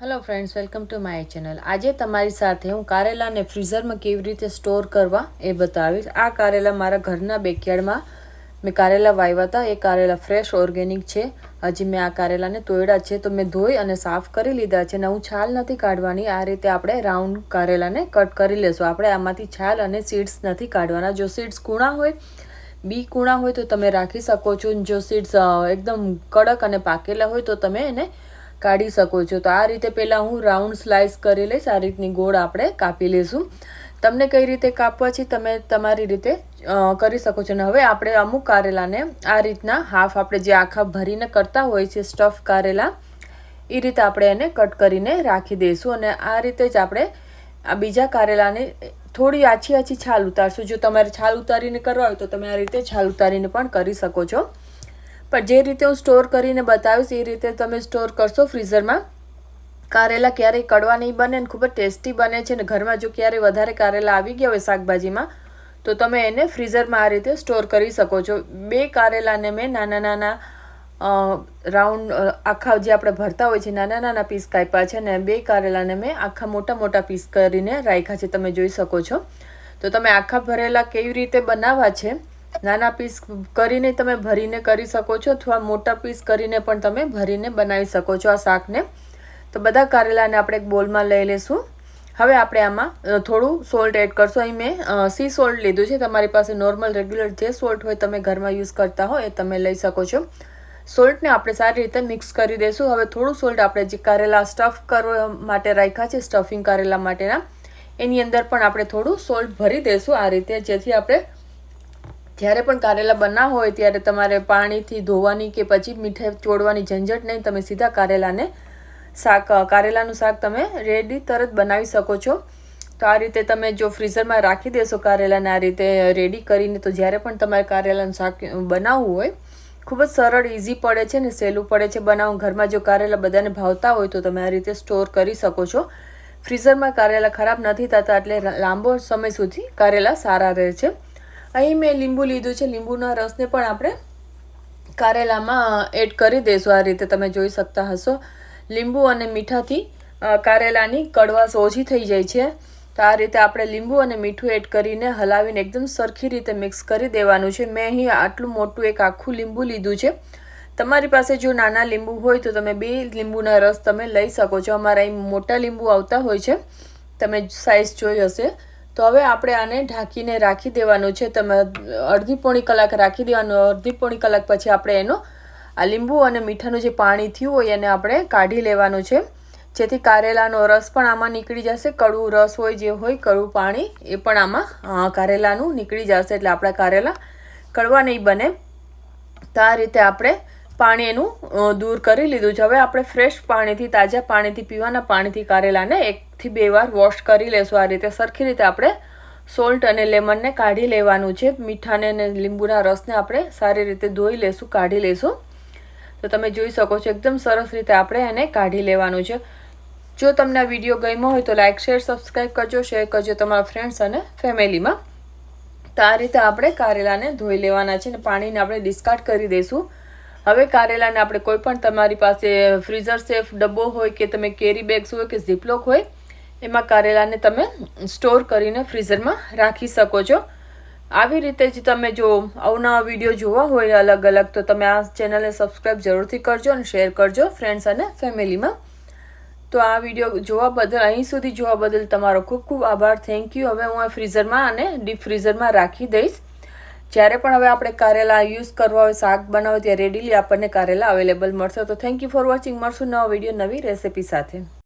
Hello friends, welcome to my channel. આજે તમારી સાથે હું કારેલાને ફ્રીઝરમાં કેવી રીતે સ્ટોર કરવા એ બતાવીશ. આ કારેલા મારા ઘરના બેકયાર્ડમાં મેં કારેલા વાવ્યા હતા. એ કારેલા ફ્રેશ ઓર્ગેનિક છે. હજી મેં આ કારેલાને તોડ્યા છે, તો મેં ધોઈ અને સાફ કરી લીધા છે. અને હું છાલ નથી કાઢવાની. આ રીતે આપણે રાઉન્ડ કારેલાને કટ કરી લેશું. આપણે આમાંથી છાલ અને સીડ્સ નથી કાઢવાના. જો સીડ્સ કૂણા હોય, બી કૂણા હોય તો તમે રાખી શકો છો. જો સીડ્સ એકદમ કડક અને પાકેલા હોય તો તમે એને કાઢી શકો છો. તો આ રીતે પહેલાં હું રાઉન્ડ સ્લાઇસ કરી લઈશ. આ રીતની ગોળ આપણે કાપી લઈશું. તમને કઈ રીતે કાપવા છે તમે તમારી રીતે કરી શકો છો. અને હવે આપણે અમુક કારેલાને આ રીતના હાફ આપણે જે આખા ભરીને કરતા હોય છે સ્ટફ કારેલા, એ રીતે આપણે એને કટ કરીને રાખી દઈશું. અને આ રીતે જ આપણે આ બીજા કારેલાને થોડી આછી છાલ ઉતારશું. જો તમારે છાલ ઉતારીને કરવા હોય તો તમે આ રીતે છાલ ઉતારીને પણ કરી શકો છો. પણ જે રીતે હું સ્ટોર કરીને બતાવીશ એ રીતે તમે સ્ટોર કરશો ફ્રીઝરમાં. કારેલા ક્યારેય કડવા નહીં બને અને ખૂબ જ ટેસ્ટી બને છે. અને ઘરમાં જો ક્યારેય વધારે કારેલા આવી ગયા હોય શાકભાજીમાં તો તમે એને ફ્રીઝરમાં આ રીતે સ્ટોર કરી શકો છો. 2 કારેલાને મેં નાના રાઉન્ડ આખા જે આપણે ભરતા હોય છે નાના પીસ કાપ્યા છે. અને 2 કારેલાને મેં આખા મોટા પીસ કરીને રાખ્યા છે, તમે જોઈ શકો છો. તો તમે આખા ભરેલા કેવી રીતે બનાવવા છે, નાના પીસ કરીને તમે ભરીને કરી શકો છો, અથવા મોટા પીસ કરીને પણ તમે ભરીને બનાવી શકો છો આ શાકને. તો બધા કારેલાને આપણે એક બોલમાં લઈ લઈશું. હવે આપણે આમાં થોડું સોલ્ટ એડ કરશું. અહીં મેં સી સોલ્ટ લીધું છે. તમારી પાસે નોર્મલ રેગ્યુલર જે સોલ્ટ હોય તમે ઘરમાં યુઝ કરતા હો એ તમે લઈ શકો છો. સોલ્ટને આપણે સારી રીતે મિક્સ કરી દઈશું. હવે થોડું સોલ્ટ આપણે જે કારેલા સ્ટફ કરવા માટે રાખ્યા છે, સ્ટફિંગ કારેલા માટેના, એની અંદર પણ આપણે થોડું સોલ્ટ ભરી દઈશું આ રીતે, જેથી આપણે જ્યારે પણ કારેલા બનાવવા હોય ત્યારે તમારે પાણીથી ધોવાની કે પછી મીઠાઈ ચોળવાની ઝંઝટ નહીં. તમે સીધા કારેલાનું શાક તમે રેડી તરત બનાવી શકો છો. તો આ રીતે તમે જો ફ્રીઝરમાં રાખી દેશો કારેલાને આ રીતે રેડી કરીને, તો જ્યારે પણ તમારે કારેલાનું શાક બનાવવું હોય ખૂબ જ સરળ, ઇઝી પડે છે ને સહેલું પડે છે બનાવવું. ઘરમાં જો કારેલા બધાને ભાવતા હોય તો તમે આ રીતે સ્ટોર કરી શકો છો. ફ્રીઝરમાં કારેલા ખરાબ નથી થતા, એટલે લાંબો સમય સુધી કારેલા સારા રહે છે. અહીં મેં લીંબુ લીધું છે. લીંબુના રસને પણ આપણે કારેલામાં એડ કરી દઈશું. આ રીતે તમે જોઈ શકતા હશો. લીંબુ અને મીઠાથી કારેલાની કડવાશ ઓછી થઈ જાય છે. તો આ રીતે આપણે લીંબુ અને મીઠું એડ કરીને હલાવીને એકદમ સરખી રીતે મિક્સ કરી દેવાનું છે. મેં અહીં આટલું મોટું એક આખું લીંબુ લીધું છે. તમારી પાસે જો નાના લીંબુ હોય તો તમે 2 લીંબુના રસ તમે લઈ શકો છો. અમારા અહીં મોટા લીંબુ આવતા હોય છે, તમે સાઇઝ જોઈ હશે. તો હવે આપણે આને ઢાંકીને રાખી દેવાનું છે. તમે અડધી પોણી કલાક રાખી દેવાનું. અડધી પોણી કલાક પછી આપણે એનો આ લીંબુ અને મીઠાનું જે પાણી થયું હોય એને આપણે કાઢી લેવાનું છે, જેથી કારેલાનો રસ પણ આમાં નીકળી જશે. કડવું રસ હોય, જે હોય કડવું પાણી, એ પણ આમાં કારેલાનું નીકળી જશે. એટલે આપણા કારેલા કડવા નહીં બને. તો આ રીતે આપણે પાણી એનું દૂર કરી લીધું છે. હવે આપણે ફ્રેશ પાણીથી, તાજા પાણીથી, પીવાના પાણીથી કારેલાને 1 થી 2 વાર વોશ કરી લેશું. આ રીતે સરખી રીતે આપણે સોલ્ટ અને લેમનને કાઢી લેવાનું છે. મીઠાને અને લીંબુના રસને આપણે સારી રીતે ધોઈ લેશું, કાઢી લેશું. તો તમે જોઈ શકો છો એકદમ સરસ રીતે આપણે એને કાઢી લેવાનું છે. જો તમને આ વિડીયો ગમ્યો હોય તો લાઇક, શેર, સબસ્ક્રાઈબ કરજો, શેર કરજો તમારા ફ્રેન્ડ્સ અને ફેમિલીમાં. તો આ રીતે આપણે કારેલાને ધોઈ લેવાના છે અને પાણીને આપણે ડિસ્કાર્ડ કરી દઈશું. હવે કારેલાને આપણે કોઈ પણ તમારી પાસે ફ્રીઝર સેફ ડબ્બો હોય કે તમે કેરી બેગ્સ હોય કે ઝીપલોક હોય, એમાં કારેલાને તમે સ્ટોર કરીને ફ્રીઝરમાં રાખી શકો છો. આવી રીતે જ તમે જો અવનવા વિડીયો જોવા હોય અલગ તો તમે આ ચેનલને સબસ્ક્રાઈબ જરૂરથી કરજો અને શેર કરજો ફ્રેન્ડ્સ અને ફેમિલીમાં. તો આ વિડીયો જોવા બદલ, અહીં સુધી જોવા બદલ તમારો ખૂબ આભાર. Thank you. હવે હું આ ફ્રીઝરમાં અને ડીપ ફ્રીઝરમાં રાખી દઈશ. જ્યારે પણ હવે આપણે કારેલા યુઝ કરવા હોય, શાક બનાવો, ત્યાં રેડીલી આપણને કારેલા અવેલેબલ મળશે. તો થેન્ક યુ ફોર વોચિંગ. મળશું નવા વિડીયો નવી રેસિપી સાથે.